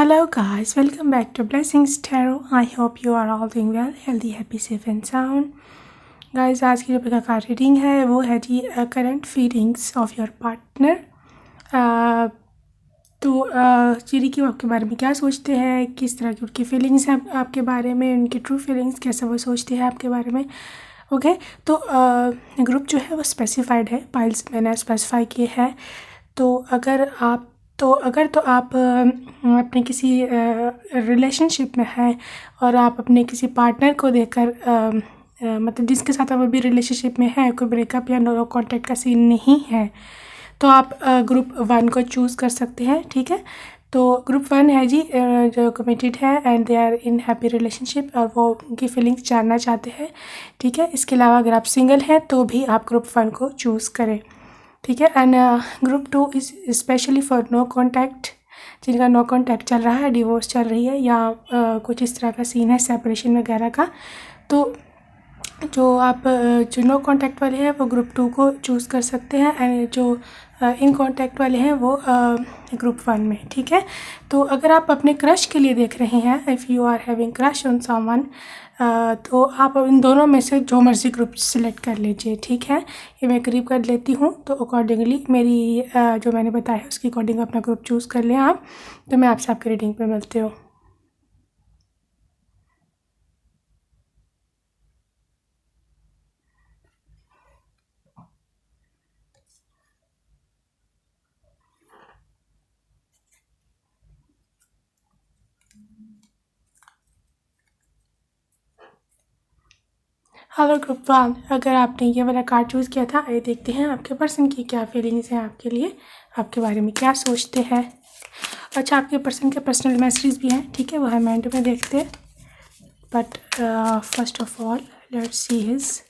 Hello, guys, welcome back to Blessings Tarot. I hope you are all doing well, healthy, happy, safe and sound. Guys, आज की जो पिका card reading है वो है जी current feelings of your partner. तो चिड़ी की वो आपके बारे में क्या सोचते हैं, किस तरह की उनकी फीलिंग्स हैं आपके बारे में, उनकी ट्रू फीलिंग्स कैसे वो सोचते हैं आपके बारे में। ओके, तो ग्रुप जो है वो स्पेसिफाइड है, पाइल्स मैंने स्पेसिफाई किए हैं। तो अगर आप अपने किसी रिलेशनशिप में हैं और आप अपने किसी पार्टनर को देखकर मतलब जिसके साथ आप अभी रिलेशनशिप में है, कोई ब्रेकअप या नो कॉन्टैक्ट का सीन नहीं है, तो आप ग्रुप 1 को चूज़ कर सकते हैं। ठीक है, तो ग्रुप 1 है जी जो कमिटेड है and they are in happy relationship और वो उनकी फीलिंग्स जानना चाहते हैं। ठीक है, इसके अलावा अगर आप सिंगल हैं तो भी आप ग्रुप 1 को चूज़ करें। ठीक है, and group 2 is specially for no contact, जिनका नो कॉन्टैक्ट चल रहा है, डिवोर्स चल रही है या कुछ इस तरह का सीन है सेपरेशन वगैरह का। तो जो नो कॉन्टैक्ट वाले हैं वो ग्रुप 2 को चूज़ कर सकते हैं एंड जो इन कॉन्टैक्ट वाले हैं वो ग्रुप 1 में। ठीक है, तो अगर आप अपने क्रश के लिए देख रहे हैं, if you are having crush on someone, तो आप इन दोनों में से जो मर्ज़ी ग्रुप सेलेक्ट कर लीजिए। ठीक है, ये मैं करीब कर लेती हूँ, तो अकॉर्डिंगली मेरी जो मैंने बताया उसके अकॉर्डिंग अपना ग्रुप चूज़ कर लें आप। तो मैं आपसे आपकी रीडिंग पे मिलती हूँ। हेलो ग्रुप 1, अगर आपने ये वाला कार्ड चूज़ किया था, आइए देखते हैं आपके पर्सन की क्या फीलिंग्स हैं आपके लिए, आपके बारे में क्या सोचते हैं। अच्छा, आपके पर्सन के पर्सनल मैसेज भी हैं, ठीक है, वो हम एंड में देखते हैं। But first of all let's see his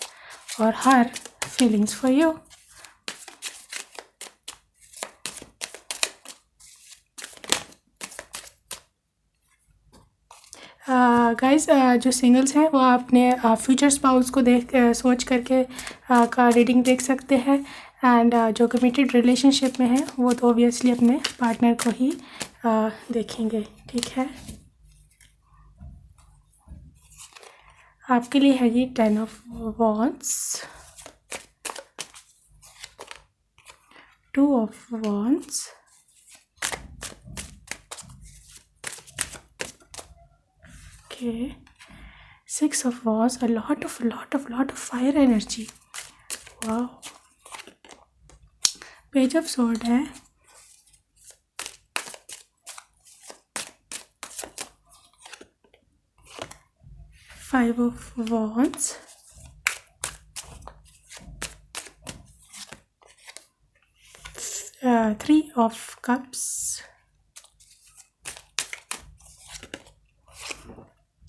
और her feelings for you. Guys, जो सिंगल्स हैं वो अपने फ्यूचर स्पाउस को सोच करके का रीडिंग देख सकते हैं एंड जो कमिटेड रिलेशनशिप में है वो तो ऑब्वियसली अपने पार्टनर को ही देखेंगे। ठीक है, आपके लिए है ये 10 of wands, 2 of wands, okay, 6 of Wands, a lot of fire energy. Wow. Page of Sword है, 5 of Wands, 3 of Cups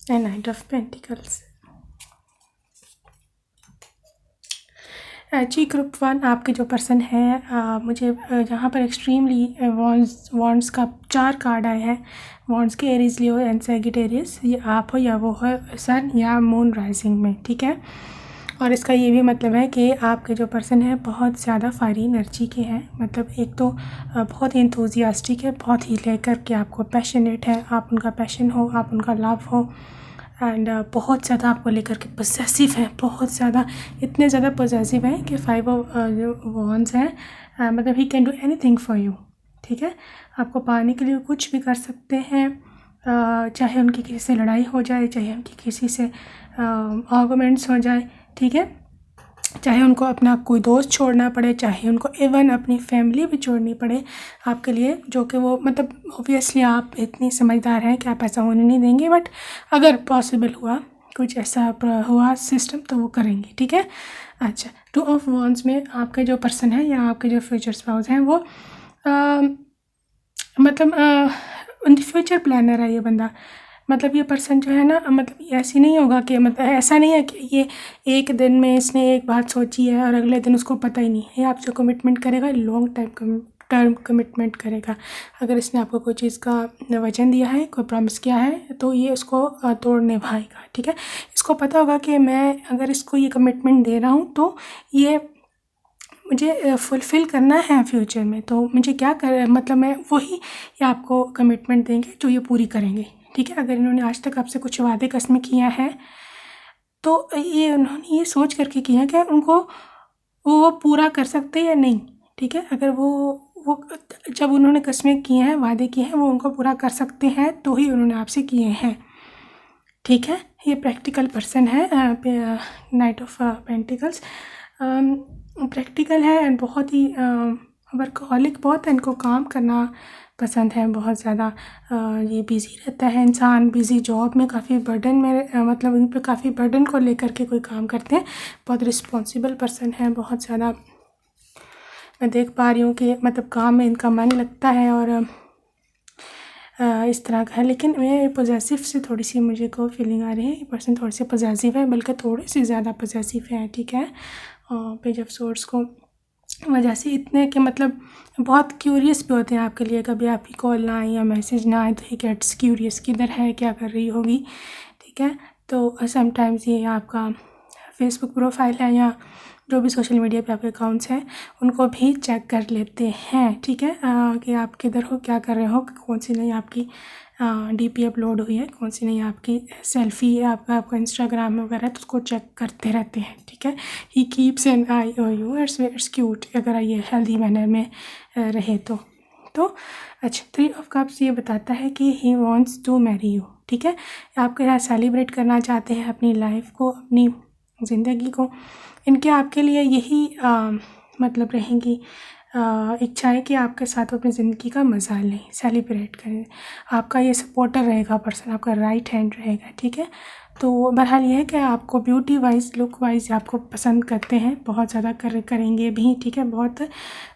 and Knight of Pentacles. जी ग्रुप 1, आपके जो पर्सन है, मुझे जहाँ पर एक्सट्रीमली वॉन्ड्स का 4 कार्ड आए हैं, वॉन्ड्स के एरीज लियो एंड सैजिटेरियस, ये आप हो या वो हो सन या मून राइजिंग में। ठीक है, और इसका ये भी मतलब है कि आपके जो पर्सन है बहुत ज़्यादा फायरी एनर्जी के हैं, मतलब एक तो बहुत ही इंथुजियास्टिक है, बहुत ही लेकर के आपको पैशनेट है, आप उनका पैशन हो, आप उनका लव हो एंड बहुत ज़्यादा आपको लेकर के पॉसेसिव है, बहुत ज़्यादा, इतने ज़्यादा पॉसेसिव हैं कि 5 जो वॉन्ड्स हैं, मतलब he can do anything for you. ठीक है, आपको पाने के लिए कुछ भी कर सकते हैं, चाहे उनकी किसी से लड़ाई हो जाए, चाहे उनकी किसी से आर्गुमेंट्स हो जाए। ठीक है, चाहे उनको अपना कोई दोस्त छोड़ना पड़े, चाहे उनको इवन अपनी फैमिली भी छोड़नी पड़े आपके लिए, जो कि वो मतलब ऑब्वियसली आप इतनी समझदार हैं कि आप ऐसा होने नहीं देंगे, बट अगर पॉसिबल हुआ, कुछ ऐसा हुआ सिस्टम, तो वो करेंगे। ठीक है, अच्छा, 2 ऑफ वॉन्ड्स में आपके जो पर्सन है या आपके जो फ्यूचर स्पाउस हैं वो मतलब इन फ्यूचर प्लानर है ये बंदा, मतलब ये पर्सन जो है ना, मतलब ऐसी नहीं होगा कि मतलब ऐसा नहीं है कि ये एक दिन में इसने एक बात सोची है और अगले दिन उसको पता ही नहीं है। आप जो कमिटमेंट करेगा लॉन्ग टर्म कमिटमेंट करेगा। अगर इसने आपको कोई चीज़ का वचन दिया है, कोई प्रॉमिस किया है, तो ये उसको तोड़ निभाएगा। ठीक है, इसको पता होगा कि मैं अगर इसको ये कमिटमेंट दे रहा हूँ तो ये मुझे फुलफ़िल करना है फ्यूचर में, तो मुझे क्या कर मतलब मैं वही ये आपको कमिटमेंट देंगे जो ये पूरी करेंगे, ठीक है। अगर इन्होंने आज तक आपसे कुछ वादे कसमें किया है तो ये उन्होंने ये सोच करके किया कि उनको वो पूरा कर सकते हैं या नहीं, ठीक है। अगर वो जब उन्होंने कस्में की हैं, वादे किए हैं, वो उनको पूरा कर सकते हैं तो ही उन्होंने आपसे किए हैं, ठीक है। ये प्रैक्टिकल पर्सन है, नाइट ऑफ पेंटिकल्स प्रैक्टिकल है एंड बहुत ही वर्कहॉलिक, बहुत इनको काम करना पसंद है बहुत ज़्यादा। ये बिज़ी रहता है इंसान, बिज़ी जॉब में काफ़ी बर्डन में मतलब इन पे काफ़ी बर्डन को लेकर के कोई काम करते हैं। बहुत रिस्पॉन्सिबल पर्सन है, बहुत ज़्यादा मैं देख पा रही हूँ कि मतलब काम में इनका मन लगता है और इस तरह का है। लेकिन मैं पॉजेसिव से थोड़ी सी मुझे को फीलिंग आ रही है, ये पर्सन थोड़े से पॉजेसिव है, बल्कि थोड़े से ज़्यादा पॉजेसिव है, ठीक है। पेज ऑफ सोर्ड्स को वजह से इतने कि मतलब बहुत क्यूरियस भी होते हैं आपके लिए, कभी आपकी कॉल ना आए या मैसेज ना आए तो ही गेट्स क्यूरियस, किधर है, क्या कर रही होगी, ठीक है। तो समटाइम्स ये आपका फेसबुक प्रोफाइल है या जो भी सोशल मीडिया पे आपके अकाउंट्स हैं उनको भी चेक कर लेते हैं, ठीक है। कि आप किधर हो, क्या कर रहे हो, कौन सी नई आपकी डीपी अपलोड हुई है, कौन सी नई आपकी सेल्फी है, आपका इंस्टाग्राम वगैरह, तो उसको चेक करते रहते हैं, ठीक है। He keeps an eye on you, it's cute अगर ये हेल्दी मैनर में रहे तो अच्छा। 3 ऑफ कप्स ये बताता है कि he wants to marry you, ठीक है। आपके साथ सेलिब्रेट करना चाहते हैं अपनी लाइफ को, अपनी ज़िंदगी को। इनके आपके लिए यही मतलब रहेंगी इच्छाएं कि आपके साथ अपनी ज़िंदगी का मज़ा लें, सेलिब्रेट करें। आपका ये सपोर्टर रहेगा पर्सन, आपका राइट हैंड रहेगा, ठीक है। तो बहरहाल ये है कि आपको ब्यूटी वाइज, लुक वाइज आपको पसंद करते हैं, बहुत ज़्यादा करेंगे भी, ठीक है, बहुत।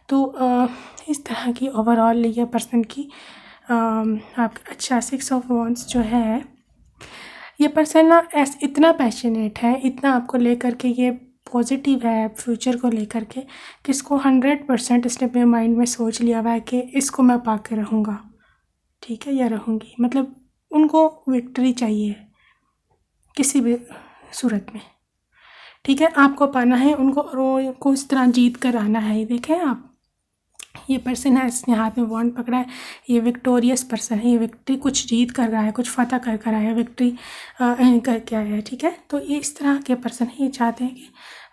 तो इस तरह की ओवरऑल ये पर्सन की आप अच्छा 6 ऑफ वॉन्ड्स जो है, ये पर्सन ना इतना पैशनेट है, इतना आपको लेकर के ये पॉजिटिव है फ्यूचर को लेकर के, कि इसको 100% इसने अपने माइंड में सोच लिया हुआ है कि इसको मैं पा के रहूँगा, ठीक है, या रहूँगी। मतलब उनको विक्ट्री चाहिए किसी भी सूरत में, ठीक है। आपको पाना है उनको और उनको इस तरह जीत कर आना है। ये देखें आप, ये पर्सन है, इसने हाथ में वॉन्ड पकड़ा है, ये विक्टोरियस पर्सन है, ये विक्ट्री कुछ जीत कर रहा है, कुछ फतह कर कर आया है, विक्ट्री करके आया है, ठीक है। तो ये इस तरह के पर्सन है, ये चाहते हैं कि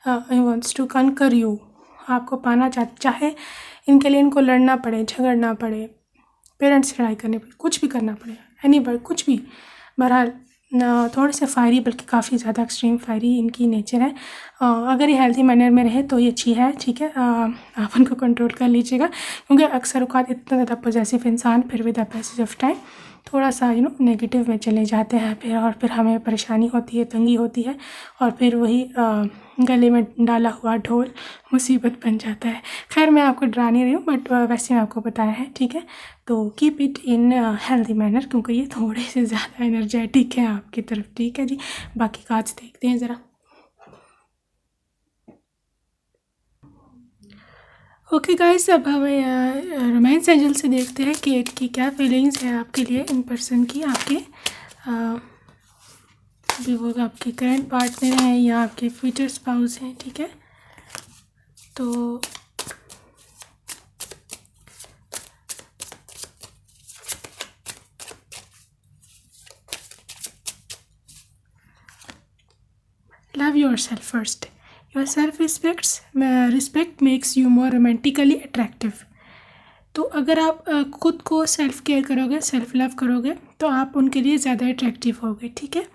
I wants to conquer you, आपको पाना चाहे इनके लिए इनको लड़ना पड़े, झगड़ना पड़े, पेरेंट्स से लड़ाई करनी पड़े, कुछ भी करना पड़े, एनी कुछ भी। बहरहाल थोड़े से फायरी, बल्कि काफ़ी ज़्यादा एक्सट्रीम फायरी इनकी नेचर है। अगर ये हेल्दी मैनर में रहे तो ये अच्छी है, ठीक है। आप उनको कंट्रोल कर लीजिएगा, क्योंकि अक्सर औक़ात इतना ज़्यादा पॉजेसिव इंसान फिर with the passage of time थोड़ा सा नेगेटिव में चले जाते हैं फिर, और फिर हमें परेशानी होती है, तंगी होती है, और फिर वही गले में डाला हुआ ढोल मुसीबत बन जाता है। खैर मैं आपको डरा नहीं रही हूँ, बट वैसे मैं आपको बताया है, ठीक है। तो keep it in healthy manner, क्योंकि ये थोड़े से ज़्यादा एनर्जेटिक है आपकी तरफ, ठीक है जी। बाकी कार्ड्स देखते हैं ज़रा। ओके गाइस, अब हमें रोमांस एंजल से देखते हैं कि इनकी क्या फीलिंग्स है आपके लिए, इन पर्सन की, आपके भी वो आपके करंट पार्टनर हैं या आपके फ्यूचर स्पाउस हैं, ठीक है। तो love your self first, your self respect makes you more romantically attractive. तो अगर आप खुद को सेल्फ केयर करोगे, सेल्फ लव करोगे, तो आप उनके लिए ज़्यादा अट्रैक्टिव होगे, ठीक है।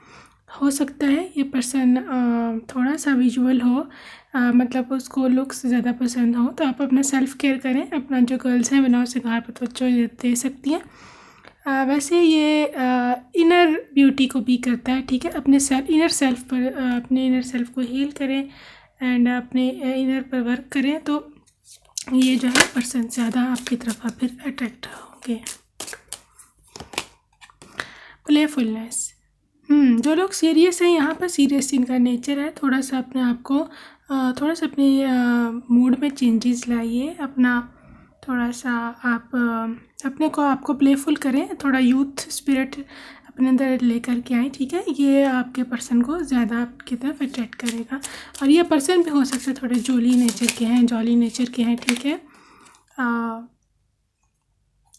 हो सकता है ये पर्सन थोड़ा सा विजुअल हो, मतलब उसको लुक्स ज़्यादा पसंद हो, तो आप अपना सेल्फ केयर करें। अपना जो गर्ल्स हैं बिना सिंगार पर तवज्जो दे सकती हैं। वैसे ये इनर ब्यूटी को भी करता है, ठीक है। अपने इनर सेल्फ पर अपने इनर सेल्फ को हील करें एंड अपने इनर पर वर्क करें, तो ये जो है पर्सन ज़्यादा आपकी तरफ आप फिर अट्रैक्ट होंगे। प्लेफुलनेस, जो लोग सीरियस हैं, यहाँ पर सीरियस इनका नेचर है। थोड़ा सा अपने आप को थोड़ा सा अपने मूड में चेंजेस लाइए, अपना थोड़ा सा आप अपने को आपको प्लेफुल करें, थोड़ा यूथ स्पिरिट अपने अंदर लेकर के आएँ, ठीक है। ये आपके पर्सन को ज़्यादा आपकी तरफ अट्रैक्ट करेगा। और ये पर्सन भी हो सकता है थोड़े जॉली नेचर के हैं, ठीक है।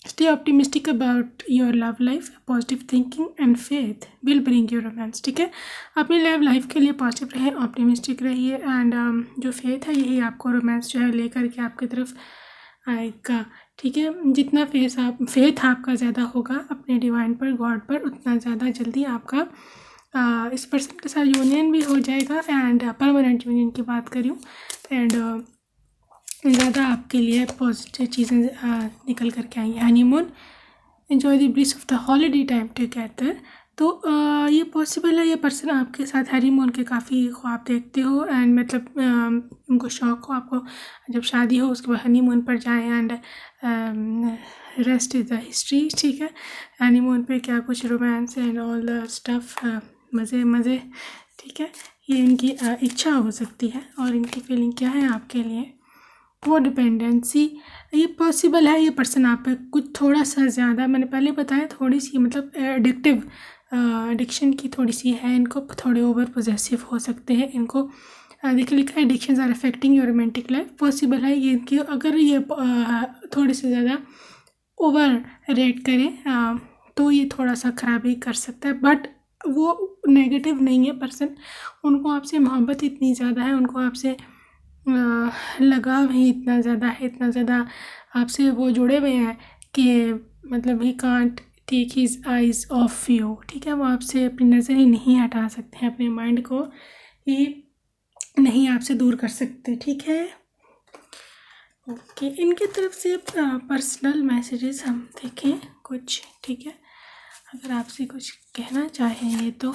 Stay optimistic about your love life, positive thinking and faith will bring you romance, ठीक है। अपनी लव लाइफ के लिए पॉजिटिव रहें, ऑप्टिमिस्टिक रहिए एंड जो फेथ है यही आपको रोमांस जो है लेकर के आपकी तरफ आएगा, ठीक है। जितना फेथ आपका ज़्यादा होगा अपने डिवाइन पर, गॉड पर, उतना ज़्यादा जल्दी आपका इस पर्सन के साथ यूनियन भी हो जाएगा। एंड परमानेंट यूनियन की बात करूँ एंड ज़्यादा आपके लिए पॉजिटिव चीज़ें निकल कर के आई। Honeymoon, enjoy the bliss of the holiday time together. तो ये पॉसिबल है ये पर्सन आपके साथ हनीमून के काफ़ी ख्वाब देखते हो एंड मतलब उनको शौक़ हो आपको जब शादी हो उसके बाद हनीमून पर जाएं and rest is the history, ठीक है। हनीमून पे क्या कुछ romance and all the stuff, मज़े, ठीक है। ये इनकी इच्छा हो सकती है और इनकी फीलिंग क्या है आपके लिए, वो डिपेंडेंसी ये पॉसिबल है। ये पर्सन आप पे कुछ थोड़ा सा ज़्यादा, मैंने पहले बताया थोड़ी सी मतलब एडिक्शन की थोड़ी सी है इनको, थोड़े ओवर पोजेसिव हो सकते हैं इनको। देखिए लिखा है addictions are affecting your romantic life. Possible है ये इनकी अगर ये थोड़े से ज़्यादा ओवर रेट करें तो ये थोड़ा सा ख़राबी कर सकता है, बट वो नेगेटिव नहीं है पर्सन। उनको आपसे मोहब्बत इतनी ज़्यादा है, उनको आपसे लगाव ही इतना ज़्यादा आपसे वो जुड़े हुए हैं कि मतलब he can't take his eyes off you, ठीक है। वो आपसे अपनी नज़र ही नहीं हटा सकते हैं, अपने माइंड को ही नहीं आपसे दूर कर सकते, ठीक है। ओके, इनकी तरफ से पर्सनल मैसेजेस हम देखें कुछ, ठीक है। अगर आपसे कुछ कहना चाहें ये तो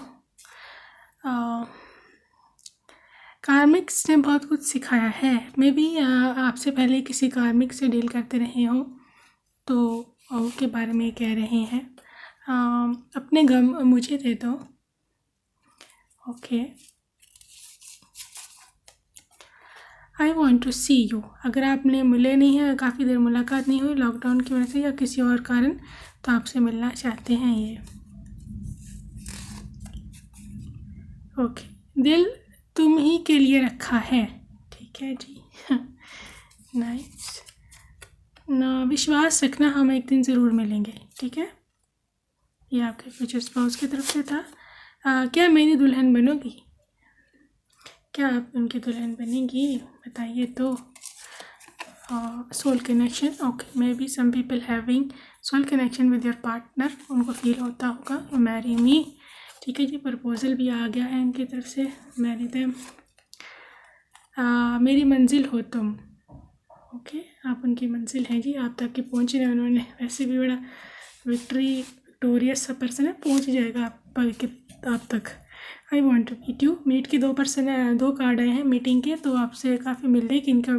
कार्मिक्स ने बहुत कुछ सिखाया है। मे बी आपसे पहले किसी कार्मिक से डील करते रहे हो तो उसके बारे में कह रहे हैं। अपने गम मुझे दे दो, okay. I want to see you, अगर आपने मिले नहीं हैं, काफ़ी देर मुलाकात नहीं हुई लॉकडाउन की वजह से या किसी और कारण, तो आपसे मिलना चाहते हैं ये, ओके। दिल तुम ही के लिए रखा है, ठीक है जी। नाइस ना, विश्वास रखना हम एक दिन ज़रूर मिलेंगे, ठीक है। ये आपके फ्यूचर स्पाउस की तरफ से था। क्या मेरी दुल्हन बनोगी, क्या आप उनकी दुल्हन बनेंगी, बताइए तो। Soul connection, okay. May be some people having soul connection with your partner, उनको फील होता होगा मैरी मी, ठीक है जी। प्रपोजल भी आ गया है इनकी तरफ से, मैरी देम। मेरी मंजिल हो तुम, ओके। आप उनकी मंजिल हैं जी, आप तक के पहुँच रहे हैं उन्होंने। वैसे भी बड़ा विक्टोरियस सा पर्सन है, पहुँच जाएगा आप तक। I want to meet you, meet के 2 कार्ड आए हैं मीटिंग के, तो आपसे काफ़ी मिलने की इनका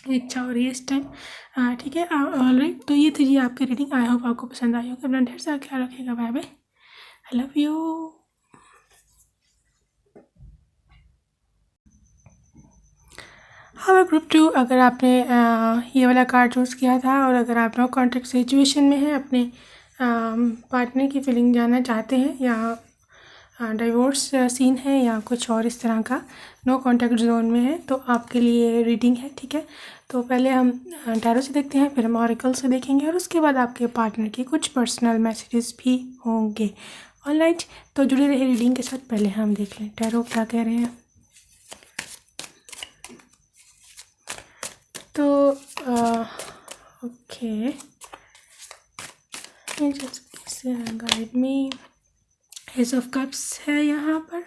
इच्छा हो रही है इस टाइम, ठीक है। ऑल राइट, तो ये थी जी आपकी रीडिंग। आई होप आपको पसंद आई होगी। अपना ढेर सारा ख्याल रखिएगा, bye bye, I love you. हाँ, ग्रुप 2, अगर आपने ये वाला कार्ड चूज़ किया था और अगर आप नो कॉन्टैक्ट सिचुएशन में हैं, अपने पार्टनर की फीलिंग जानना चाहते हैं या डिवोर्स सीन है या कुछ और इस तरह का, नो कॉन्टैक्ट जोन में है, तो आपके लिए रीडिंग है, ठीक है। तो पहले हम टैरो से देखते हैं, फिर हम ऑरेकल से देखेंगे और उसके बाद आपके पार्टनर के कुछ पर्सनल मैसेजेस भी होंगे, ऑलराइट। तो जुड़े रहे रीडिंग के साथ। पहले हम देख लें टैरो क्या कह रहे हैं। तो okay, just guide me. S of cups है यहाँ पर,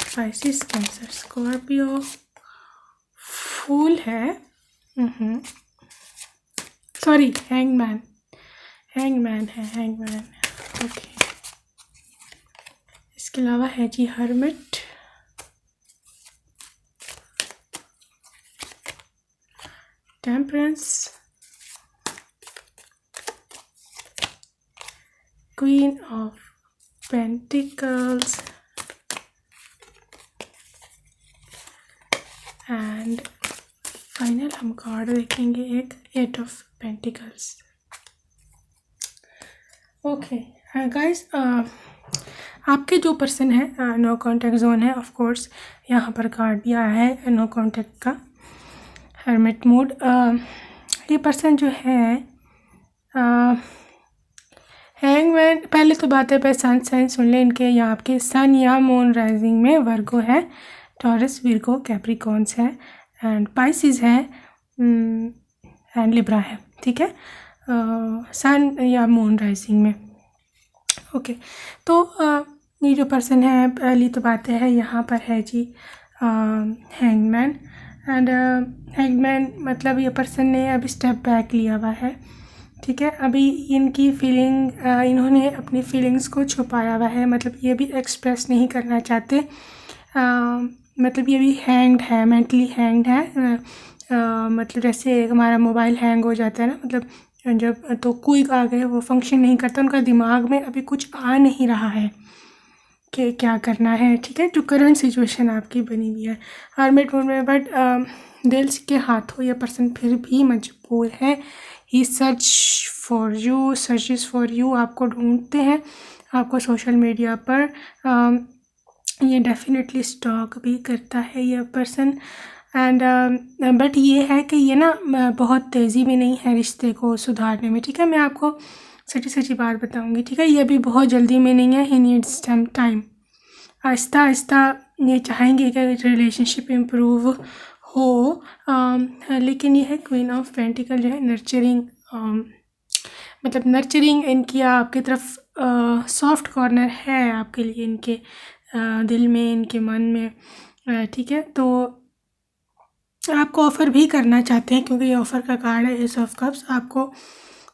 स्पाइसिस, कैंसर, स्कॉर्पियो, फूल है, सॉरी हैंगमैन है, ओके। इसके अलावा है जी hermit, temperance, queen of pentacles and final हम कार्ड देखेंगे एक 8 ऑफ पेंटिकल्स। ओके गाइस, आपके जो पर्सन है नो कांटेक्ट जोन है, ऑफ कोर्स यहाँ पर कार्ड भी आया है नो कांटेक्ट का, हर्मिट मोड। ये पर्सन जो है हैंगमैन, पहले तो बात है, पहले सन साइन सुन लें इनके। या आपके सन या मून राइजिंग में वर्गो है, टॉरस, विर्गो, कैप्रिकॉन्स है, एंड पाइसिस है, एंड लिब्रा है। ठीक है, सन या मून राइजिंग में। ओके, तो ये जो पर्सन है, पहली तो बात है यहाँ पर है जी हैंगमैन। एंड हैंगमैन मतलब ये पर्सन ने अभी स्टेप बैक लिया हुआ है। ठीक है, अभी इनकी फीलिंग, इन्होंने अपनी फीलिंग्स को छुपाया हुआ है, मतलब ये भी एक्सप्रेस नहीं करना चाहते। मतलब ये भी हैंग्ड है, मेंटली हैंग्ड है। मतलब जैसे हमारा मोबाइल हैंग हो जाता है ना, मतलब जब तो कोई आ गए, वो फंक्शन नहीं करता, उनका दिमाग में अभी कुछ आ नहीं रहा है कि क्या करना है। ठीक है, जो करंट सिचुएशन आपकी बनी हुई है हर्मिट मोड में, बट दिल के हाथों ये पर्सन फिर भी मजबूर है। ही सर्चेस फॉर यू, आपको ढूंढते हैं, आपको सोशल मीडिया पर ये डेफिनेटली स्टॉक भी करता है ये पर्सन। एंड बट ये है कि ये ना बहुत तेज़ी में नहीं है रिश्ते को सुधारने में। ठीक है, मैं आपको सच्ची बात बताऊंगी। ठीक है, ये भी बहुत जल्दी में नहीं है, he needs time. Aahista Aahista ये चाहेंगे कि रिलेशनशिप इम्प्रूव हो। लेकिन ये है क्वीन ऑफ पेंटिकल जो है नर्चरिंग, मतलब नर्चरिंग इनकी आपकी तरफ सॉफ्ट कॉर्नर है आपके लिए, इनके दिल में, इनके मन में। ठीक है, तो आपको ऑफ़र भी करना चाहते हैं, क्योंकि ये ऑफ़र का कार्ड है, एस ऑफ कप्स। आपको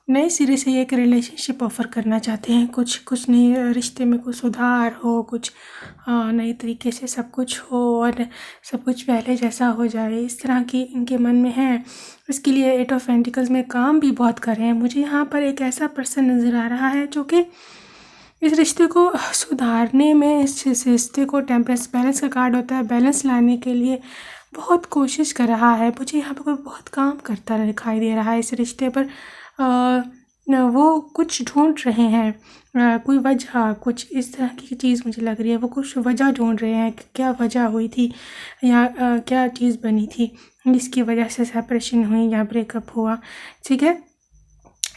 नए सिरे से एक रिलेशनशिप ऑफ़र करना चाहते हैं, कुछ नए रिश्ते में कुछ सुधार हो, कुछ नए तरीके से सब कुछ हो, और सब कुछ पहले जैसा हो जाए, इस तरह की इनके मन में है। इसके लिए एट ऑफ पेंटिकल्स में काम भी बहुत कर रहे हैं। मुझे यहाँ पर एक ऐसा पर्सन नज़र आ रहा है जो कि इस रिश्ते को सुधारने में, इस रिश्ते को, टेम्परेंस बैलेंस का कार्ड होता है, बैलेंस लाने के लिए बहुत कोशिश कर रहा है। मुझे यहाँ पर कोई बहुत काम करता दिखाई दे रहा है इस रिश्ते पर। वो कुछ ढूंढ रहे हैं, कोई वजह, कुछ इस तरह की चीज़ मुझे लग रही है। वो कुछ वजह ढूंढ रहे हैं कि क्या वजह हुई थी, या क्या चीज़ बनी थी जिसकी वजह से सेपरेशन हुई या ब्रेकअप हुआ। ठीक है,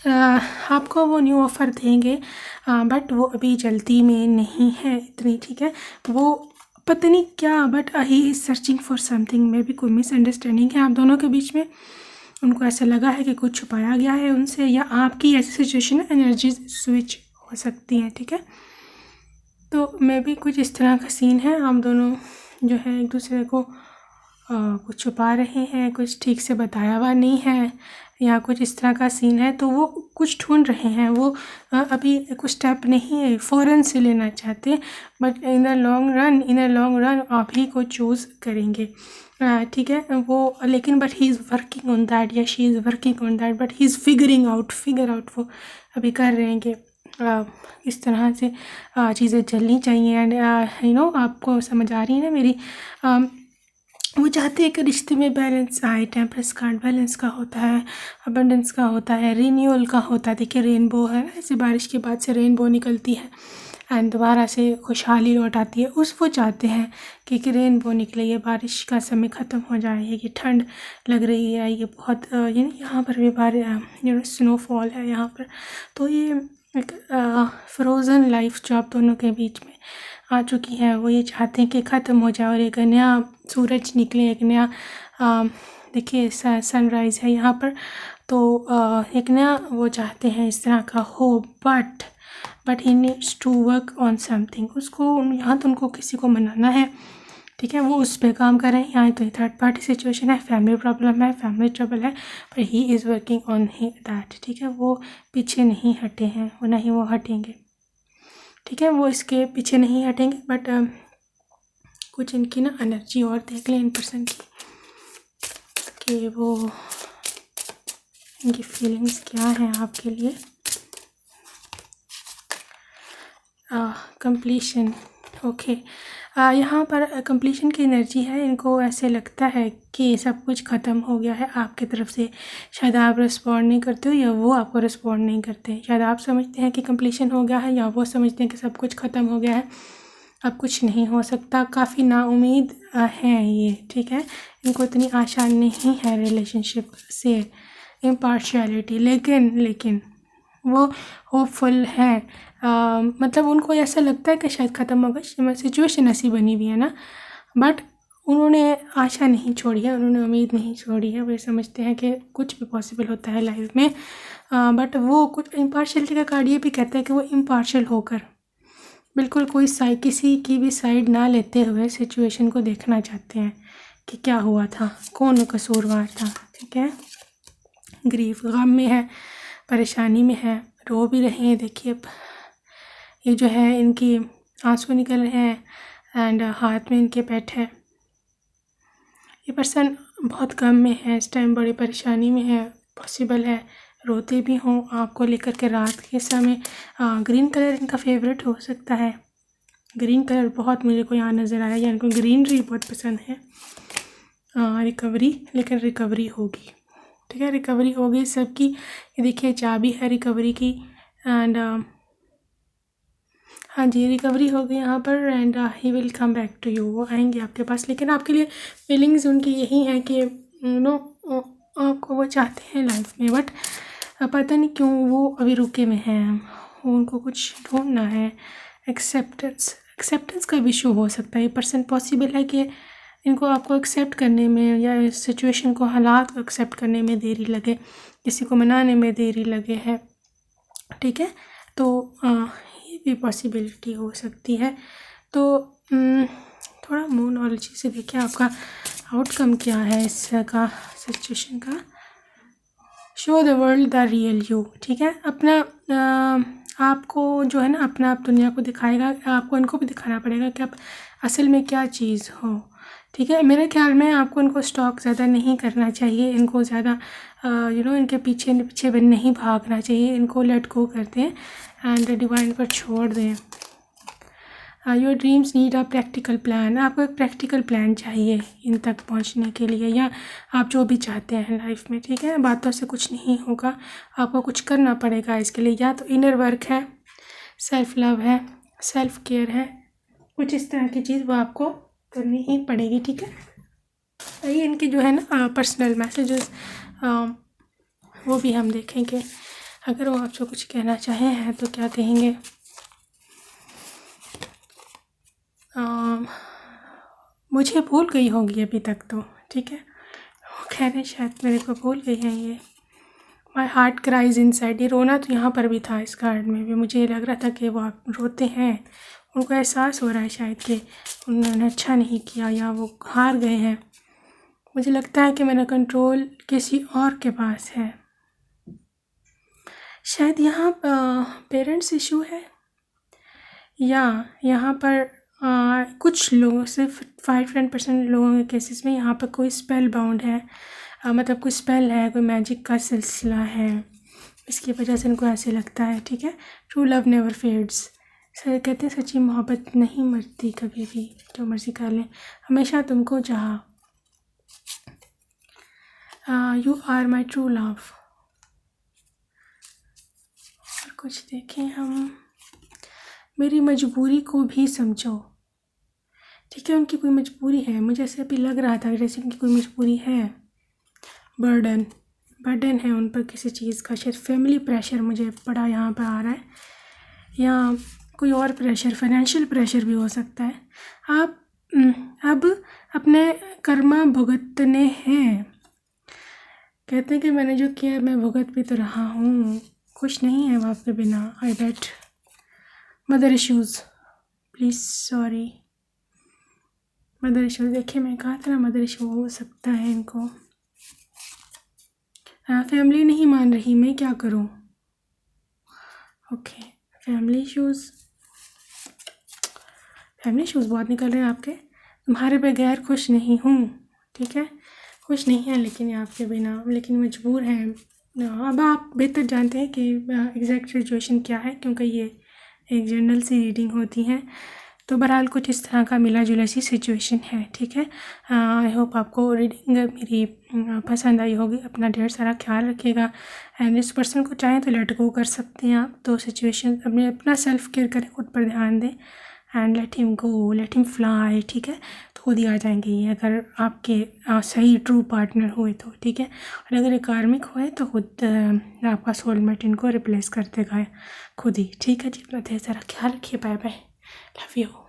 आपको वो न्यू ऑफ़र देंगे, बट वो अभी जल्दी में नहीं है इतनी। ठीक है, वो पता नहीं क्या, but he is searching for something. में भी कोई मिसअंडरस्टैंडिंग है आप दोनों के बीच में। उनको ऐसा लगा है कि कुछ छुपाया गया है उनसे, या आपकी ऐसी सिचुएशन है, एनर्जीज स्विच हो सकती हैं। ठीक है, तो मे भी कुछ इस तरह का सीन है। हम दोनों जो है एक दूसरे को कुछ छुपा रहे हैं, कुछ ठीक से बताया हुआ नहीं है, या कुछ इस तरह का सीन है। तो वो कुछ ढूंढ रहे हैं, वो अभी कुछ स्टेप नहीं फ़ौरन से लेना चाहते, but in the long run आप ही को चूज़ करेंगे। ठीक है, वो लेकिन but he is working on that, या she is working on that, but he is figure out वो अभी कर रहे हैं कि इस तरह से चीज़ें चलनी चाहिए। एंड आपको समझ आ रही है ना मेरी। वो चाहते हैं कि रिश्ते में बैलेंस आए। टेम्परेंस कार्ड बैलेंस का होता है, अबंडेंस का होता है, रिन्यूअल का होता है। देखिए रेनबो है ना, ऐसे बारिश के बाद से रेनबो निकलती है एंड दोबारा से खुशहाली लौट आती है। वो चाहते हैं कि रेनबो निकले, ये बारिश का समय ख़त्म हो जाए, ये ठंड लग रही है, ये बहुत यहाँ पर भी स्नोफॉल है यहाँ पर। तो ये एक फ्रोज़न लाइफ जो आप दोनों के बीच में आ चुकी है, वो ये चाहते हैं कि ख़त्म हो जाए और एक नया सूरज निकले, एक नया देखिए सनराइज़ है यहाँ पर। तो एक नया वो चाहते हैं इस तरह का हो, but he needs to work on something. उसको यहाँ तो उनको किसी को मनाना है। ठीक है, वो उस पर काम कर रहे हैं। यहाँ तो थर्ड पार्टी सिचुएशन है, फैमिली प्रॉब्लम है, फैमिली ट्रबल है, पर ही इज़ वर्किंग ऑन दैट। ठीक है, वो पीछे नहीं हटे हैं, वो नहीं वो हटेंगे। ठीक है, वो इसके पीछे नहीं हटेंगे, बट कुछ इनकी ना एनर्जी और देख लें इन पर्सन की, कि वो इनकी फीलिंग्स क्या हैं आपके लिए। Completion, okay. यहाँ पर कंप्लीशन की एनर्जी है। इनको ऐसे लगता है कि सब कुछ ख़त्म हो गया है आपकी तरफ से। शायद आप रिस्पॉन्ड नहीं करते हो या वो आपको रिस्पॉन्ड नहीं करते। शायद आप समझते हैं कि कंप्लीशन हो गया है या वो समझते हैं कि सब कुछ ख़त्म हो गया है, अब कुछ नहीं हो सकता। काफ़ी नाउम्मीद हैं ये, ठीक है। इनको इतनी आशा नहीं है रिलेशनशिप से, इम्पार्शियलिटी, लेकिन वो होपफुल हैं। मतलब उनको ऐसा लगता है कि शायद ख़त्म होगा, सिचुएशन ऐसी बनी हुई है ना, बट उन्होंने आशा नहीं छोड़ी है, उन्होंने उम्मीद नहीं छोड़ी है। वे समझते हैं कि कुछ भी पॉसिबल होता है लाइफ में, बट वो कुछ इम्पार्शियलिटी का कार्ड ये भी कहता है कि वो इम्पार्शियल होकर बिल्कुल कोई साइड, किसी की भी साइड ना लेते हुए सिचुएशन को देखना चाहते हैं कि क्या हुआ था, कौन कसूरवार था, ठीक है। ग्रीफ, गम में है, परेशानी में है, रो भी रहे हैं। देखिए अब ये जो है इनकी आंसू निकल रहे हैं एंड हाथ में इनके पेट है। ये पर्सन बहुत गम में है इस टाइम, बड़ी परेशानी में है। पॉसिबल है रोते भी हों आपको लेकर के रात के समय। ग्रीन कलर इनका फेवरेट हो सकता है। ग्रीन कलर बहुत मुझे को यहाँ नज़र आया, या इनको ग्रीनरी बहुत पसंद है। रिकवरी, लेकिन रिकवरी होगी, ठीक है, रिकवरी होगी सबकी। ये देखिए चाबी है रिकवरी की, एंड हाँ जी रिकवरी होगी यहाँ पर, and he will come back to you, वो आएंगे आपके पास। लेकिन आपके लिए फीलिंग्स उनकी यही है कि नो आपको वो चाहते हैं लाइफ में, बट पता नहीं क्यों वो अभी रुके हुए हैं। उनको कुछ ढूंढना है, एक्सेप्टेंस का भी इशू हो सकता है। ये पर्सन पॉसिबल है कि इनको आपको एक्सेप्ट करने में या इस सिचुएशन को, हालात को एक्सेप्ट करने में देरी लगे, किसी को मनाने में देरी लगे है, ठीक है। तो ये भी पॉसिबिलिटी हो सकती है। तो थोड़ा मोनोलॉजी से देखिए आपका आउटकम क्या है इसका सिचुएशन का। Show the world the real you, ठीक है। अपना आपको जो है ना, अपना आप दुनिया को दिखाएगा, आपको इनको भी दिखाना पड़ेगा कि आप असल में क्या चीज़ हो, ठीक है। मेरे ख्याल में आपको इनको स्टॉक ज़्यादा नहीं करना चाहिए, इनको ज़्यादा इनके पीछे पीछे नहीं भागना चाहिए। इनको लेट गो कर दें एंड डिवाइन पर छोड़ दें। Your dreams need a practical plan, आपको एक प्रैक्टिकल प्लान चाहिए इन तक पहुंचने के लिए, या आप जो भी चाहते हैं लाइफ में, ठीक है। बातों से कुछ नहीं होगा, आपको कुछ करना पड़ेगा इसके लिए। या तो इनर वर्क है, सेल्फ लव है, सेल्फ केयर है, कुछ इस तरह की चीज़ वो आपको करनी ही पड़ेगी, ठीक है। ये इनके जो है ना पर्सनल मैसेजेस, वो भी हम देखेंगे। अगर वो आपसे कुछ कहना चाहे हैं तो क्या कहेंगे। मुझे भूल गई होंगी अभी तक तो, ठीक है। वो कह रहे शायद मेरे को भूल गई हैं ये। माई हार्ट क्राइज इनसाइड, ये रोना तो यहाँ पर भी था इस कार्ड में भी। मुझे लग रहा था कि वो आप रोते हैं, उनको एहसास हो रहा है शायद कि उन्होंने अच्छा नहीं किया या वो हार गए हैं। मुझे लगता है कि मेरा कंट्रोल किसी और के पास है। शायद यहाँ पेरेंट्स इशू है, या यहाँ पर कुछ लोगों, सिर्फ 5-10% लोगों के केसेस में यहाँ पर कोई स्पेल बाउंड है। मतलब कोई स्पेल है, कोई मैजिक का सिलसिला है, इसकी वजह से इनको ऐसे लगता है, ठीक है। True love never fades, sir कहते हैं सच्ची मोहब्बत नहीं मरती कभी भी, जो मर्जी कर लें, हमेशा तुमको चाहा। You are my true love. और कुछ देखें हम, मेरी मजबूरी को भी समझो, ठीक है। उनकी कोई मजबूरी है, मुझे ऐसे अभी लग रहा था जैसे उनकी कोई मजबूरी है। बर्डन है उन पर किसी चीज़ का, शायद फैमिली प्रेशर मुझे बड़ा यहाँ पर आ रहा है, या कोई और प्रेशर, फाइनेंशियल प्रेशर भी हो सकता है। आप अब अपने कर्मा भुगतने हैं। कहते हैं कि मैंने जो किया मैं भुगत भी तो रहा हूँ, खुश नहीं है वो आपके बिना। I bet mother issues, please sorry. Mother issue, देखिए मैं कहा था ना मदर इशू हो सकता है इनको। फैमिली नहीं मान रही, मैं क्या करूं। ओके, फैमिली इश्यूज़ बहुत निकल रहे हैं आपके। तुम्हारे बगैर खुश नहीं हूँ, ठीक है। खुश नहीं है लेकिन ये आपके बिना, लेकिन मजबूर हैं। अब आप बेहतर जानते हैं कि एग्जैक्ट सिचुएशन क्या है, क्योंकि ये एक जनरल सी रीडिंग होती है। तो बहरहाल कुछ इस तरह का मिला जुला सी सिचुएशन है, ठीक है। आई होप आपको रीडिंग मेरी पसंद आई होगी। अपना ढेर सारा ख्याल रखिएगा एंड इस पर्सन को चाहें तो लेट गो कर सकते हैं आप। तो सिचुएशन अपना सेल्फ केयर करें, खुद पर ध्यान दें and let him go, let him fly, ठीक है। तो खुद ही आ जाएंगे ये, अगर आपके सही ट्रू पार्टनर हुए तो, ठीक है। और अगर ये कार्मिक हुए तो खुद आपका सोलमेट इनको रिप्लेस कर देगा खुद ही, ठीक है जी। अपना ढेर सारा ख्याल रखिए। Bye bye, love you.